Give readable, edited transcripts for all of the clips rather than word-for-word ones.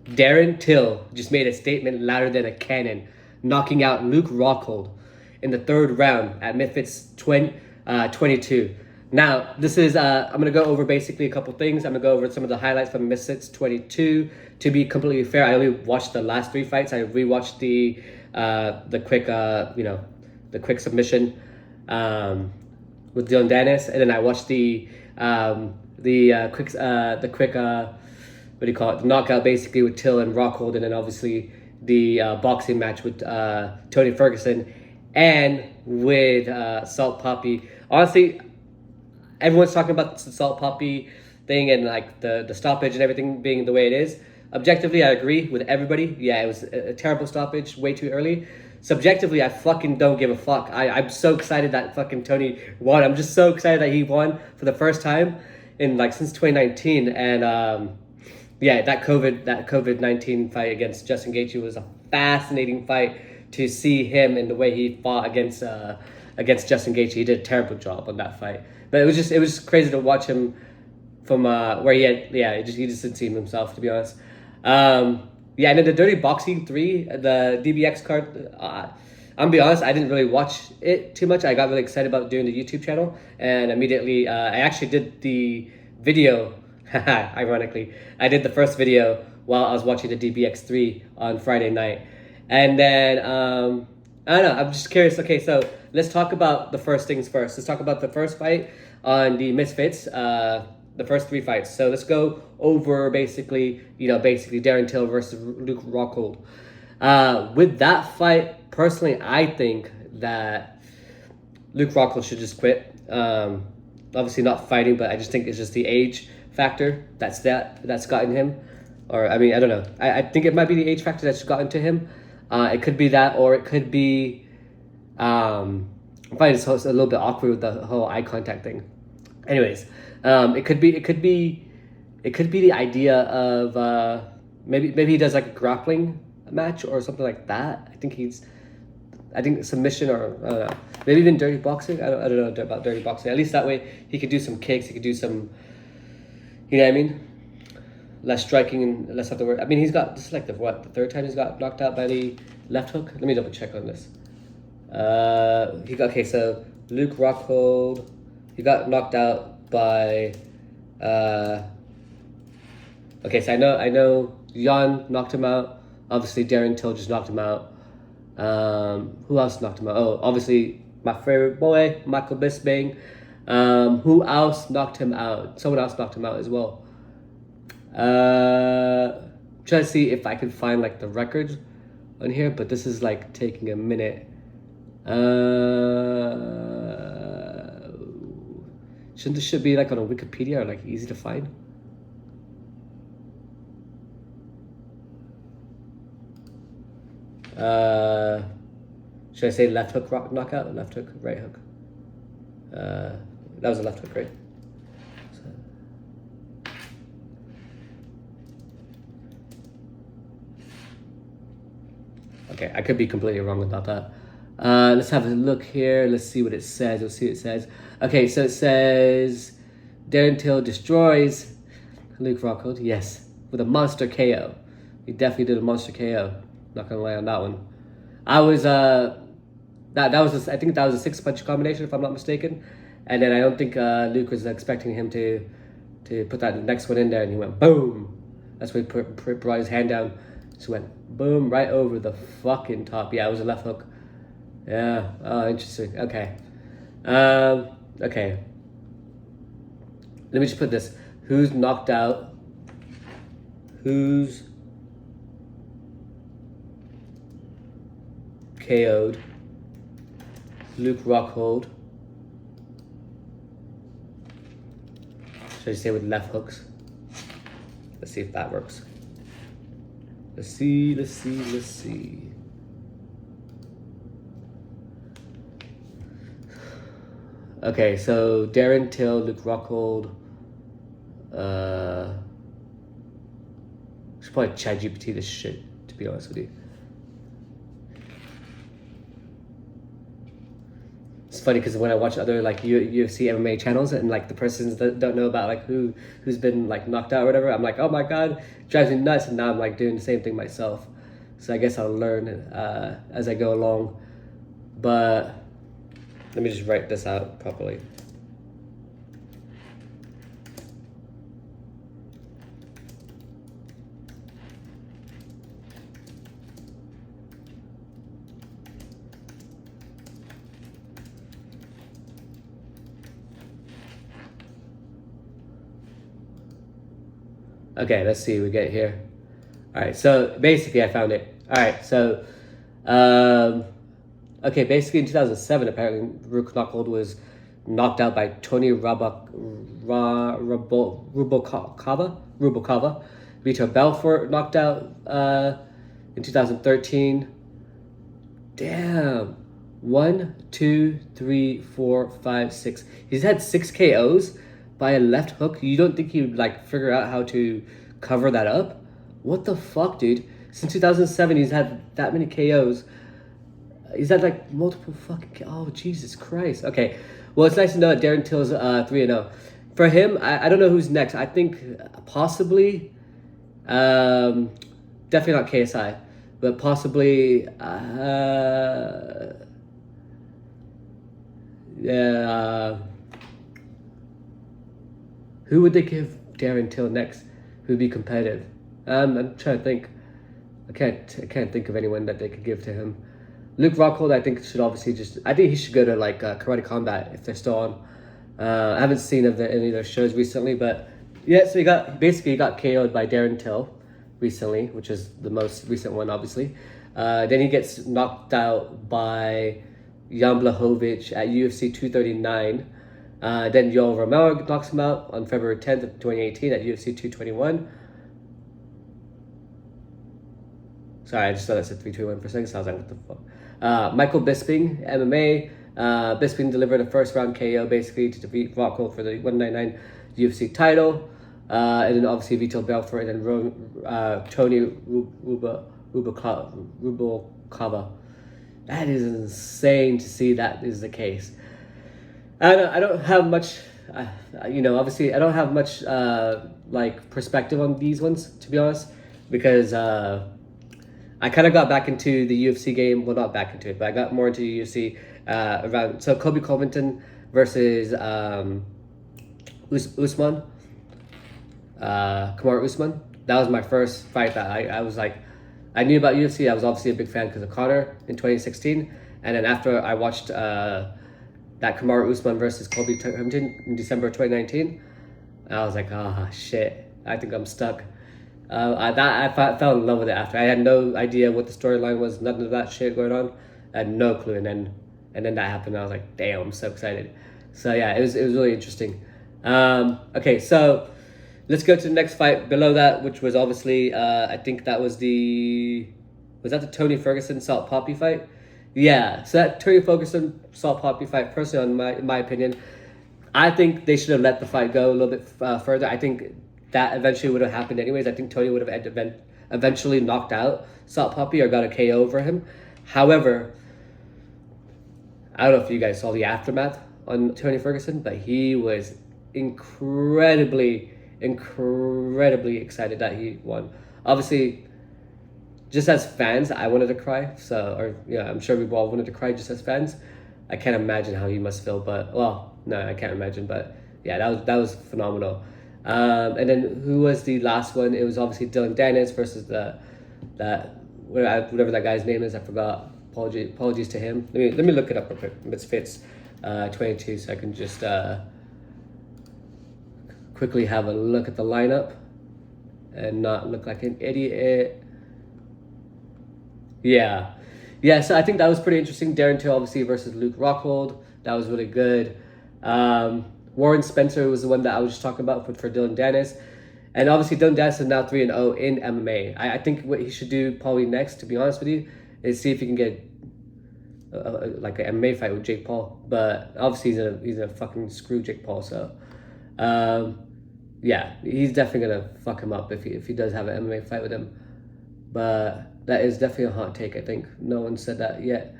Darren Till just made a statement louder than a cannon, knocking out Luke Rockhold in the third round at Misfits 22. Now, this is, I'm going to go over basically a couple things. I'm going to go over some of the highlights from Misfits 22. To be completely fair, I only watched the last 3 fights. I rewatched the quick, the quick submission with Dillon Danis, and then I watched the quick what do you call it? The knockout basically with Till and Rockhold, and then obviously the boxing match with Tony Ferguson and with Salt Papi. Honestly, everyone's talking about the Salt Papi thing and like the stoppage and everything being the way it is. Objectively, I agree with everybody. Yeah, it was a terrible stoppage, way too early. Subjectively, I fucking don't give a fuck. I'm so excited that fucking Tony won. I'm just so excited that he won for the first time in like since 2019. And yeah, that COVID-19 fight against Justin Gaethje was a fascinating fight to see him and the way he fought against Justin Gaethje. He did a terrible job on that fight, but it was just crazy to watch him from where he just didn't see himself, to be honest. Yeah, and then the Dirty Boxing 3, the DBX card. I'm gonna be honest, I didn't really watch it too much. I got really excited about doing the YouTube channel, and immediately I actually did the video. Ironically, I did the first video while I was watching the DBX3 on Friday night. And then, I don't know, I'm just curious. Okay, so let's talk about the first things first. Let's talk about the first fight on the Misfits, the first 3 fights. So let's go over basically Darren Till versus Luke Rockhold. With that fight, personally, I think that Luke Rockhold should just quit. Obviously not fighting, but I just think it's just the age factor that's gotten him, or I mean, I don't know. I think it might be the age factor that's gotten to him. It could be that, or it could be I'm finding this a little bit awkward with the whole eye contact thing. Anyways, it could be the idea of maybe he does like a grappling match or something like that. I think submission, or I don't know, maybe even dirty boxing. I don't know about dirty boxing. At least that way he could do some kicks. He could do some, you know what I mean? Less striking and less of the word. I mean, he's got, this is like the 3rd time he's got knocked out by the left hook? Let me double check on this. So Luke Rockhold, he got knocked out by, okay, so I know Jan knocked him out. Obviously, Darren Till just knocked him out. Who else knocked him out? Oh, obviously, my favorite boy, Michael Bisping. Who else knocked him out? Someone else knocked him out as well. Try to see if I can find like the records on here, but this is like taking a minute. Should be like on a Wikipedia or like easy to find? Should I say left hook knockout? Left hook, right hook. That was a left hook, right? Okay, I could be completely wrong about that. Let's have a look here. Let's see what it says. Let's see what it says. Okay, so it says Darren Till destroys Luke Rockhold. Yes, with a monster KO. He definitely did a monster KO. Not gonna lie on that one. I was I think that was a 6-punch combination if I'm not mistaken, and then I don't think Luke was expecting him to put that next one in there, and he went boom. That's when he brought his hand down. Just went boom right over the fucking top. Yeah, it was a left hook. Yeah. Oh, interesting. Okay. Okay. Let me just put this. Who's knocked out? Who's KO'd Luke Rockhold? Should I say with left hooks? Let's see if that works. Let's see. Okay, so Darren Till, Luke Rockhold. Should probably ChatGPT this shit, to be honest with you. funny because when I watch other like UFC MMA channels and like the persons that don't know about like who's been like knocked out or whatever, I'm like, oh my god, it drives me nuts. And now I'm like doing the same thing myself. So I guess I'll learn as I go along. But let me just write this out properly. Okay, let's see what we get here. All right, so basically I found it. All right, so okay, basically in 2007, apparently Luke Rockhold was knocked out by Tony Rubalcaba. Vitor Belfort knocked out in 2013. Damn. 1, 2, 3, 4, 5, 6. He's had 6 KOs by a left hook. You don't think he'd like figure out how to cover that up? What the fuck, dude? Since 2007, he's had that many KOs. He's had like multiple fucking. Oh, Jesus Christ. Okay. Well, it's nice to know that Darren Till's 3-0. For him, I don't know who's next. I think possibly, definitely not KSI, but possibly, yeah. Who would they give Darren Till next? Who'd be competitive? I'm trying to think. I can't think of anyone that they could give to him. Luke Rockhold, I think should obviously I think he should go to like Karate Combat if they're still on. I haven't seen any of their shows recently, but yeah. So he got KO'd by Darren Till recently, which is the most recent one, obviously. Then he gets knocked out by Jan Blachowicz at UFC 239. Then Yoel Romero knocks him out on February 10th of 2018 at UFC 221. Sorry, I just thought I said 321 for a second, so I was like, what the fuck? Michael Bisping, MMA. Bisping delivered a first round KO basically to defeat Rockhold for the 199 UFC title. And then obviously Vitor Belfort and then Tony Rubalcaba. That is insane to see that is the case. I don't have much, obviously I don't have much like perspective on these ones, to be honest, because I kind of got back into the UFC game. Well, not back into it, but I got more into UFC around. So Kobe Covington versus Usman, Kamaru Usman. That was my first fight that I was like, I knew about UFC. I was obviously a big fan because of Conor in 2016. And then after I watched that Kamaru Usman versus Kobe Covington in December 2019, I was like, ah, shit, I think I'm stuck. I fell in love with it after. I had no idea what the storyline was, none of that shit going on. I had no clue, and then that happened. And I was like, damn, I'm so excited. So yeah, it was really interesting. Okay, so let's go to the next fight below that, which was obviously I think that was the Tony Ferguson Salt Papi fight. Yeah, so that Tony Ferguson Salt Papi fight, personally, in my opinion, I think they should have let the fight go a little bit further. I think that eventually would have happened anyways. I think Tony would have eventually knocked out Salt Papi or got a KO over him. However, I don't know if you guys saw the aftermath on Tony Ferguson, but he was incredibly excited that he won. Obviously, just as fans, I wanted to cry. I'm sure we all wanted to cry just as fans. I can't imagine how he must feel, I can't imagine. But yeah, that was phenomenal. And then who was the last one? It was obviously Dillon Danis versus whatever that guy's name is. I forgot. Apologies to him. Let me look it up real quick. Misfits 22, so I can just quickly have a look at the lineup and not look like an idiot. Yeah. So I think that was pretty interesting. Darren Till obviously versus Luke Rockhold. That was really good. Warren Spencer was the one that I was just talking about for Dillon Danis. And obviously Dillon Danis is now 3-0 in MMA. I think what he should do probably next, to be honest with you, is see if he can get like an MMA fight with Jake Paul. But obviously he's a fucking screw Jake Paul. So yeah, he's definitely gonna fuck him up if he does have an MMA fight with him. But that is definitely a hot take. I think no one said that yet.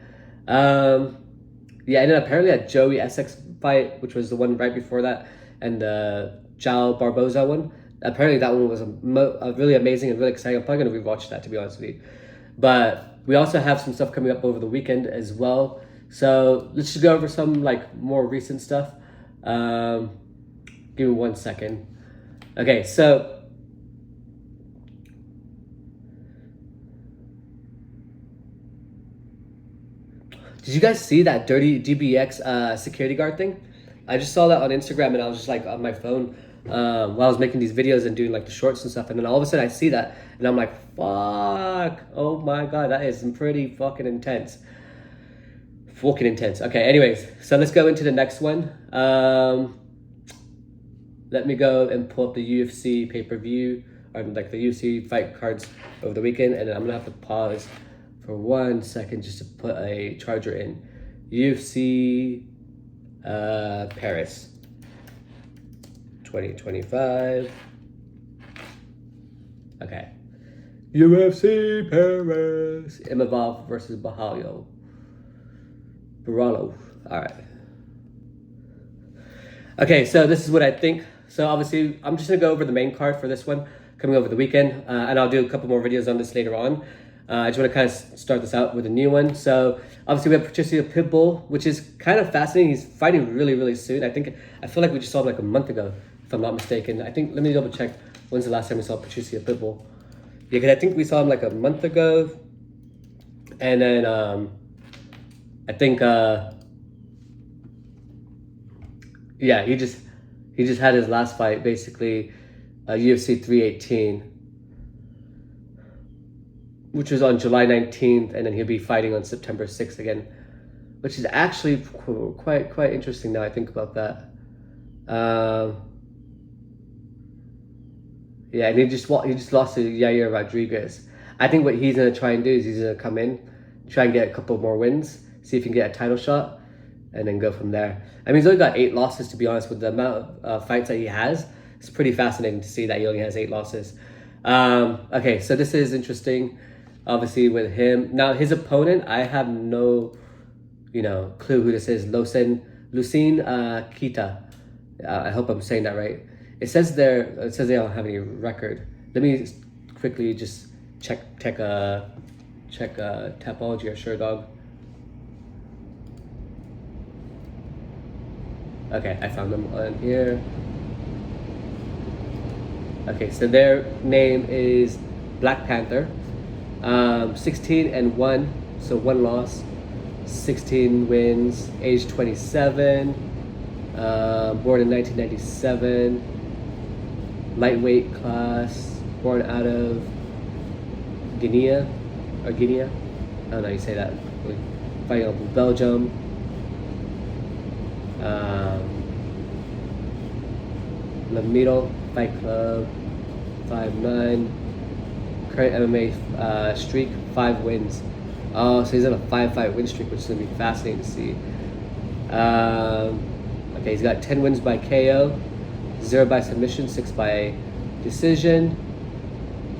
Yeah, and then apparently that Joey Essex fight, which was the one right before that, and the Jao Barboza one. Apparently that one was a really amazing and really exciting. I'm probably gonna rewatch that, to be honest with you. But we also have some stuff coming up over the weekend as well. So let's just go over some like more recent stuff. Give me 1 second. Okay, so did you guys see that dirty GBX security guard thing? I just saw that on Instagram and I was just like on my phone while I was making these videos and doing like the shorts and stuff. And then all of a sudden I see that and I'm like, fuck, oh my God, that is pretty fucking intense. Fucking intense. Okay, anyways, so let's go into the next one. Let me go and pull up the UFC pay-per-view or like the UFC fight cards over the weekend, and then I'm gonna have to pause for 1 second just to put a charger in. UFC Paris 2025. Okay. UFC Paris. Imavov versus Baralho. All right. Okay, so this is what I think. So obviously, I'm just gonna go over the main card for this one coming over the weekend, and I'll do a couple more videos on this later on. I just want to kind of start this out with a new one. So obviously we have Patricio Pitbull, which is kind of fascinating. He's fighting really, really soon. I feel like we just saw him like a month ago, if I'm not mistaken. I think, let me double check. When's the last time we saw Patricio Pitbull? Yeah, because I think we saw him like a month ago. And then I think, yeah, he just had his last fight, basically, UFC 318. Which was on July 19th, and then he'll be fighting on September 6th again, which is actually quite interesting now I think about that. Yeah, and he just lost to Yair Rodriguez. I think what he's gonna try and do is he's gonna come in, try and get a couple more wins, see if he can get a title shot, and then go from there. I mean, he's only got 8 losses, to be honest, with the amount of fights that he has. It's pretty fascinating to see that he only has 8 losses. Okay, so this is interesting. Obviously with him. Now his opponent, I have no, clue who this is. Lucien Kita. I hope I'm saying that right. It says they don't have any record. Let me quickly just check Tapology or Sure Dog. Okay, I found them on here. Okay, so their name is Black Panther. 16-1, so 1 loss, 16 wins, age 27, born in 1997, lightweight class, born out of Guinea, I don't know how you say that, fighting out of Belgium. Lamito Fight Club, 5'9", current MMA streak, 5 wins. Oh, so he's on a 5-fight win streak, which is going to be fascinating to see. Okay, he's got 10 wins by KO, 0 by submission, 6 by decision.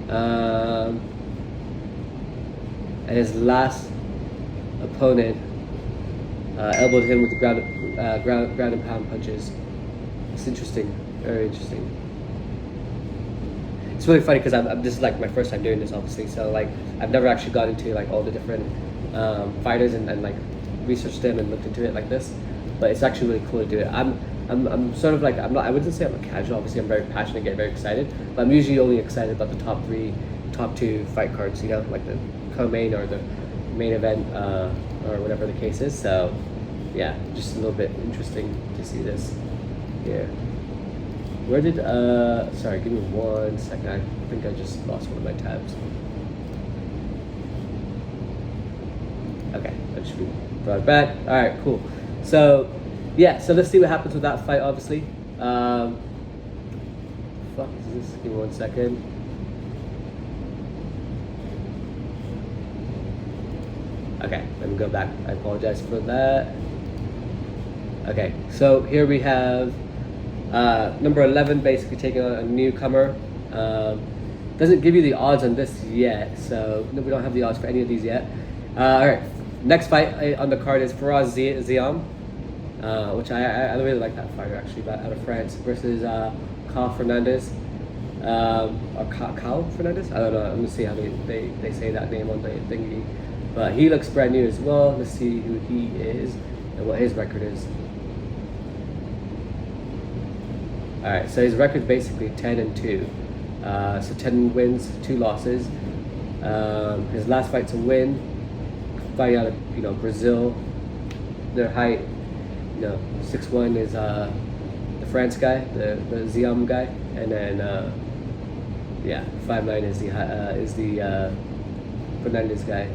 And his last opponent elbowed him with the ground and pound punches. It's interesting, very interesting. It's really funny because this is like my first time doing this, obviously. So like I've never actually got into like all the different fighters and like researched them and looked into it like this. But it's actually really cool to do it. I'm sort of like I wouldn't say I'm a casual. Obviously, I'm very passionate, get very excited. But I'm usually only excited about the top 2 fight cards. Like the co-main or the main event or whatever the case is. So yeah, just a little bit interesting to see this here. Where did, sorry, give me 1 second. I think I just lost one of my tabs. Okay, I just brought it back. All right, cool. So, yeah, so let's see what happens with that fight, obviously. Fuck is this? Give me 1 second. Okay, let me go back. I apologize for that. Okay, so here we have number 11 basically taking on a newcomer. Doesn't give you the odds on this yet, so we don't have the odds for any of these yet. All right, Next fight on the card is Faraz Ziam, which I really like that fighter actually, out of France, versus Kyle Fernandez. Or Kyle Fernandez? I don't know. I'm gonna see how they say that name on the thingy. But he looks brand new as well. Let's see who he is and what his record is. Alright, so his record's basically 10-2. So 10 wins, 2 losses. His last fight's a win. Fighting out of Brazil. Their height, 6'1" is the France guy, the Ziam guy, and then 5'9" is the Fernandez guy.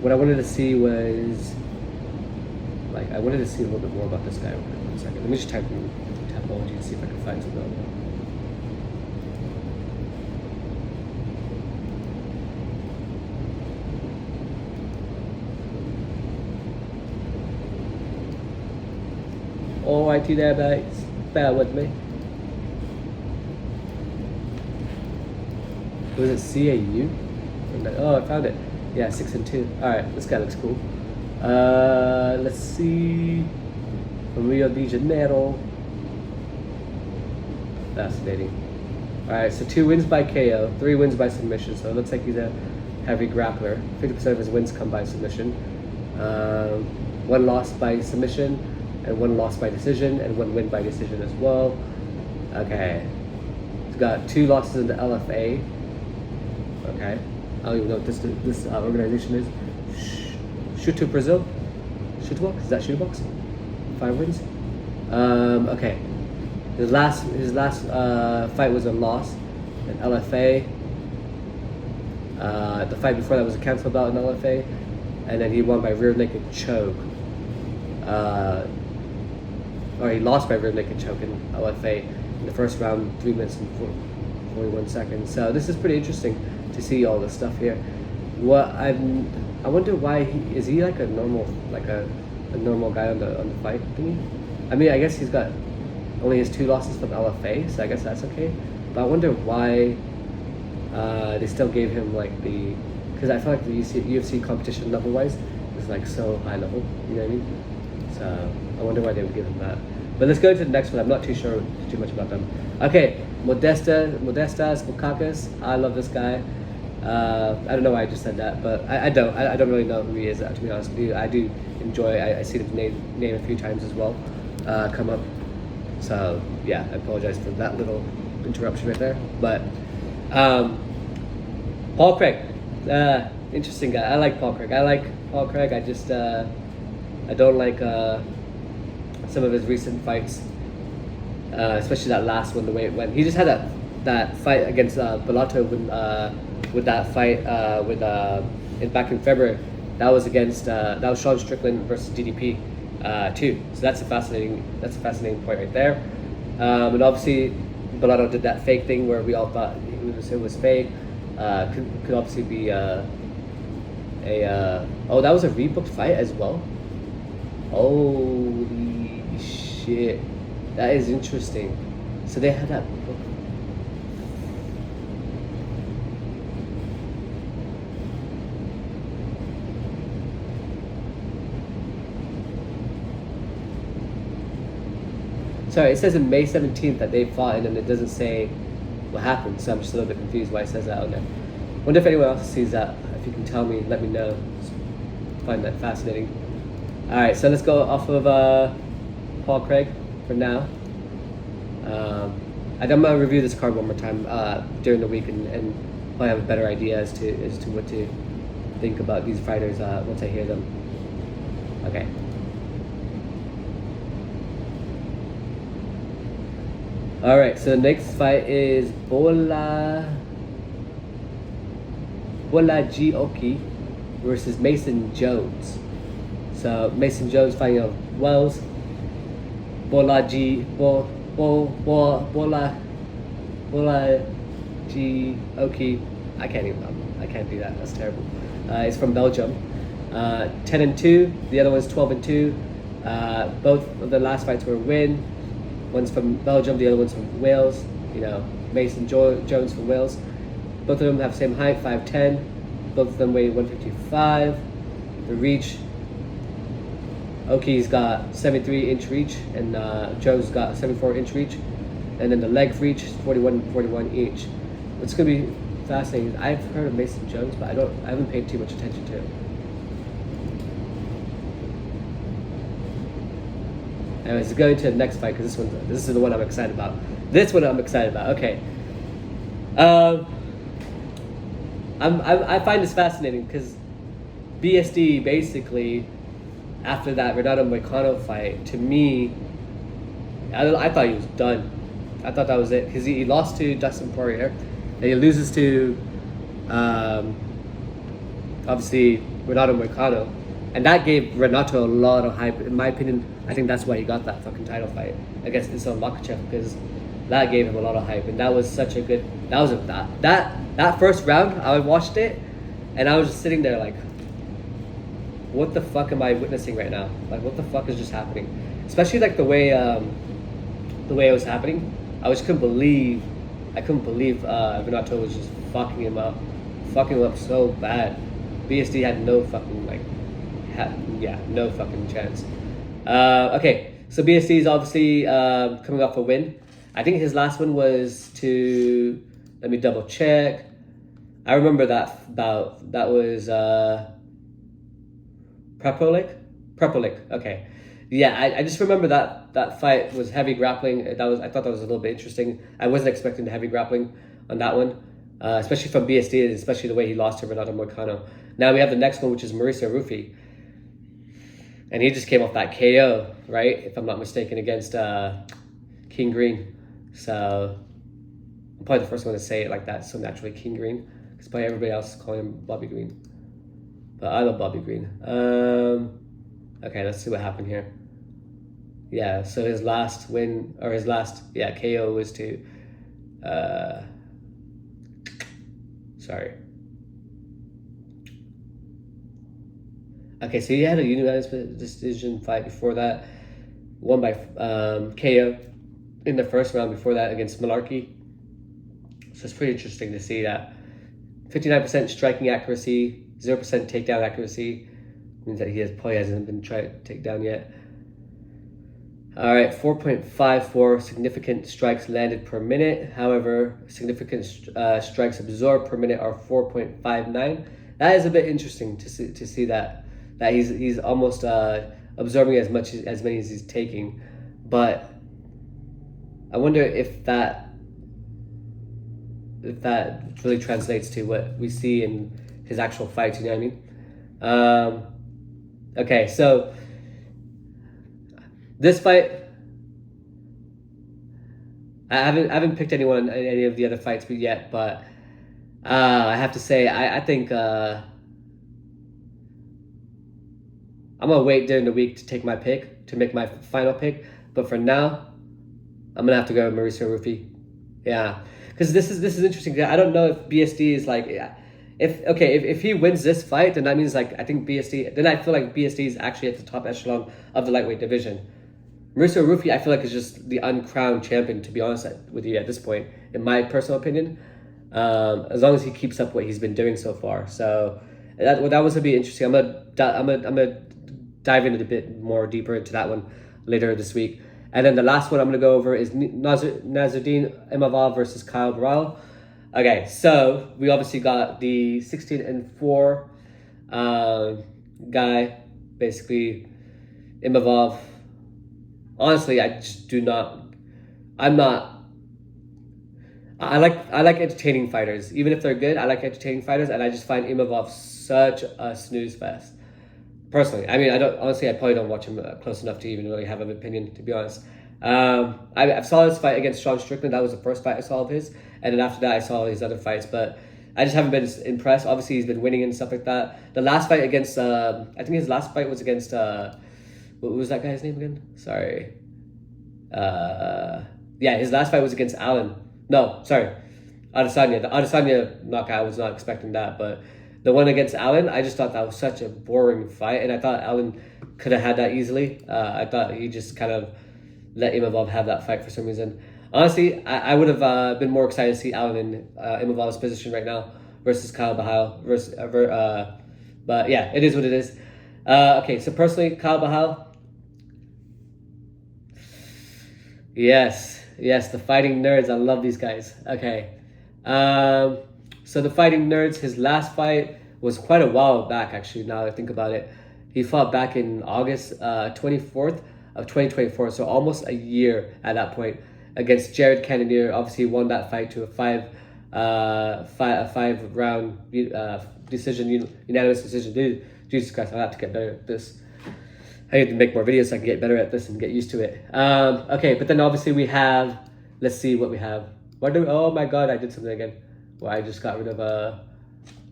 What I wanted to see was I wanted to see a little bit more about this guy. 1 second. Let me just type Tapology and see if I can find something on there. Alrighty there, guys. Bear with me. Was it CAU? Oh, I found it. Yeah, 6-2. Alright, this guy looks cool. Let's see. From Rio de Janeiro. Fascinating. Alright, so 2 wins by KO, 3 wins by submission. So it looks like he's a heavy grappler. 50% of his wins come by submission. 1 loss by submission, and 1 loss by decision, and 1 win by decision as well. Okay. He's got 2 losses in the LFA. Okay. I don't even know what this organization is. Shoot to Brazil? Shootbox? Is that Shootbox? 5 wins? Okay. His last fight was a loss in LFA. The fight before that was a cancel bout in LFA, and then he won by rear naked choke. Or he lost by rear naked choke in LFA in the first round, 3 minutes and 41 seconds. So this is pretty interesting to see all this stuff here. I wonder why is he like a normal guy on the fight thingy? I mean, I guess he's got only his 2 losses from LFA, so I guess that's okay. But I wonder why they still gave him because I feel like the UFC competition level wise is so high level, you know what I mean? So I wonder why they would give him that. But let's go to the next one. I'm not too sure too much about them. Okay, Modestas Bukakas. I love this guy. I don't know why I just said that, but I don't really know who he is, to be honest with you. I do enjoy. I see his name a few times as well come up. So yeah, I apologize for that little interruption right there. But Paul Craig, interesting guy. I like Paul Craig. I just I don't like some of his recent fights, especially that last one, the way it went. He just had that fight against Bellato with that fight back in February. That was against that was Sean Strickland versus DDP too. So that's a fascinating point right there. And obviously Bellato did that fake thing where we all thought it was fake. Could obviously be oh, that was a rebooked fight as well. Holy shit, that is interesting. So they had that book. Sorry, it says in May 17th that they fought, and then it doesn't say what happened, so I'm just a little bit confused why it says that on there. Wonder if anyone else sees that. If you can tell me, let me know. I find that fascinating. Alright, so let's go off of Paul Craig for now. I'm gonna review this card one more time during the week and probably have a better idea as to what to think about these fighters once I hear them. Okay. Alright, so the next fight is Bola Gioki versus Mason Jones. So Mason Jones fighting out of Wales. Bola Gioki. I can't do that. That's terrible. It's from Belgium. 10-2. The other one's 12-2. Both of the last fights were a win. One's from Belgium. The other one's from Wales. Mason Jones from Wales. Both of them have the same height, 5'10". Both of them weigh 155. The reach Oki's got 73-inch reach, and Joe's got 74-inch reach. And then the leg reach is 41 each. What's going to be fascinating is I've heard of Mason Jones, but I haven't paid too much attention to him. Anyways, going to the next fight, because this is the one I'm excited about. This one I'm excited about. Okay. I find this fascinating because BSD basically, after that Renato Moicano fight, to me, I thought he was done. I thought that was it because he lost to Dustin Poirier, and he loses to obviously Renato Moicano, and that gave Renato a lot of hype. In my opinion, I think that's why he got that fucking title fight against Islam Makhachev, because that gave him a lot of hype, and that was such a good. That first round, I watched it, and I was just sitting there like, what the fuck am I witnessing right now? Like, what the fuck is just happening? Especially like the way it was happening. I couldn't believe Renato was just fucking him up so bad. BSD had no fucking no fucking chance. Okay, so BSD is obviously coming off a win. I think his last one was to, let me double check. I remember that bout. That was Prepolik. Okay. Yeah, I just remember that fight was heavy grappling. I thought that was a little bit interesting. I wasn't expecting the heavy grappling on that one, especially from BSD, especially the way he lost to Renato Moicano. Now we have the next one, which is Mauricio Rufy. And he just came off that KO, right? If I'm not mistaken, against King Green. So I'm probably the first one to say it like that so naturally, King Green, because probably everybody else is calling him Bobby Green. But I love Bobby Green. Okay, let's see what happened here. Yeah, so his last win, or his last, KO was to, sorry. Okay, so he had a unanimous decision fight before that, won by KO in the first round before that against Malarkey. So it's pretty interesting to see that. 59% striking accuracy, 0% takedown accuracy. Means that probably hasn't been tried to take down yet. All right, 4.54 significant strikes landed per minute. However, significant strikes absorbed per minute are 4.59. That is a bit interesting to see that he's almost absorbing as many as he's taking. But I wonder if that really translates to what we see in his actual fights. You know what I mean? Okay, so this fight, I haven't picked anyone in any of the other fights yet, but I have to say I think I'm gonna wait during the week to take my pick, to make my final pick. But for now, I'm gonna have to go with Mauricio Rufy. Yeah, because this is interesting. I don't know if BSD is like. If he wins this fight, then that means I think BSD. Then I feel like BSD is actually at the top echelon of the lightweight division. Mauricio Rufy, I feel like is just the uncrowned champion. To be honest with you, at this point, in my personal opinion, as long as he keeps up what he's been doing so far. So that was gonna be interesting. I'm gonna dive into a bit more deeper into that one later this week. And then the last one I'm gonna go over is Nasruddin Imavov versus Kyle Barral. Okay, so we obviously got the 16-4 guy, basically Imavov. Honestly, I like entertaining fighters. Even if they're good, I like entertaining fighters, and I just find Imavov such a snooze fest. Personally, I mean, I probably don't watch him close enough to even really have an opinion, to be honest. I saw his fight against Sean Strickland. That was the first fight I saw of his, and then after that I saw his other fights, but I just haven't been impressed. Obviously he's been winning and stuff like that. The last fight against I think his last fight was against what was that guy's name again? Sorry. His last fight was against Allen. No, sorry, Adesanya. The Adesanya knockout, I was not expecting that, but the one against Allen, I just thought that was such a boring fight, and I thought Allen could have had that easily. I thought he just kind of let Imavov have that fight for some reason. Honestly, I would have been more excited to see Allen in Imavov's position right now versus Kyle Bahal. But yeah, it is what it is. Okay, so personally, Kyle Bahal, Yes, yes, the Fighting Nerds. I love these guys. Okay. Um, so the Fighting Nerds, his last fight was quite a while back, actually, now that I think about it. He fought back in August 24th of 2024, so almost a year at that point, against Jared Cannonier. Obviously, he won that fight to a five round decision, unanimous decision. Dude, Jesus Christ, I'll have to get better at this. I need to make more videos so I can get better at this and get used to it. Okay, but then obviously we have, let's see what we have. Oh my God, I did something again. Well, I just got rid of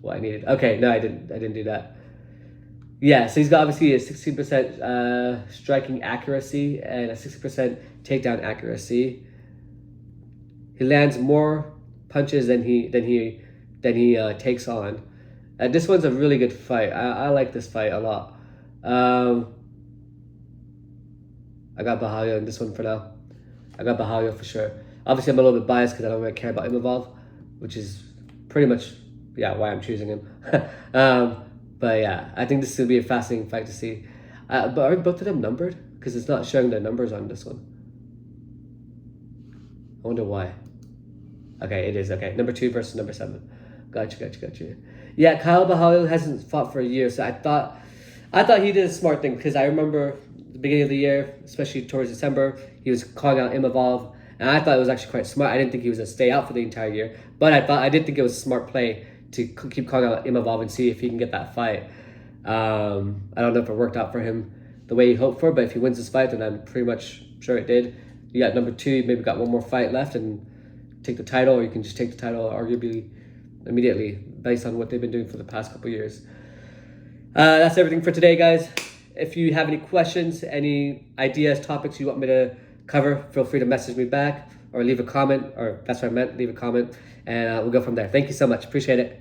what I needed. Okay, no, I didn't do that. Yeah, so he's got obviously a 16% striking accuracy and a 60% takedown accuracy. He lands more punches than he takes on. This one's a really good fight. I like this fight a lot. I got Bahayo in this one for now. I got Bahayo for sure. Obviously, I'm a little bit biased because I don't really care about Imavov, which is pretty much, yeah, why I'm choosing him. But yeah, I think this will be a fascinating fight to see. But are both of them numbered? Because it's not showing their numbers on this one. I wonder why. Okay, it is. Okay, number 2 versus number 7. Gotcha. Yeah, Kyle Bahayo hasn't fought for a year, so I thought he did a smart thing because I remember the beginning of the year, especially towards December, he was calling out Imavov, and I thought it was actually quite smart. I didn't think he was going to stay out for the entire year, but I did think it was a smart play to keep calling out Imavov and see if he can get that fight. I don't know if it worked out for him the way he hoped for, but if he wins this fight, then I'm pretty much sure it did. You got number 2, maybe got one more fight left and take the title, or you can just take the title arguably immediately based on what they've been doing for the past couple years. That's everything for today, guys. If you have any questions, any ideas, topics you want me to cover, feel free to message me back or leave a comment, or that's what I meant, leave a comment, and we'll go from there. Thank you so much. Appreciate it.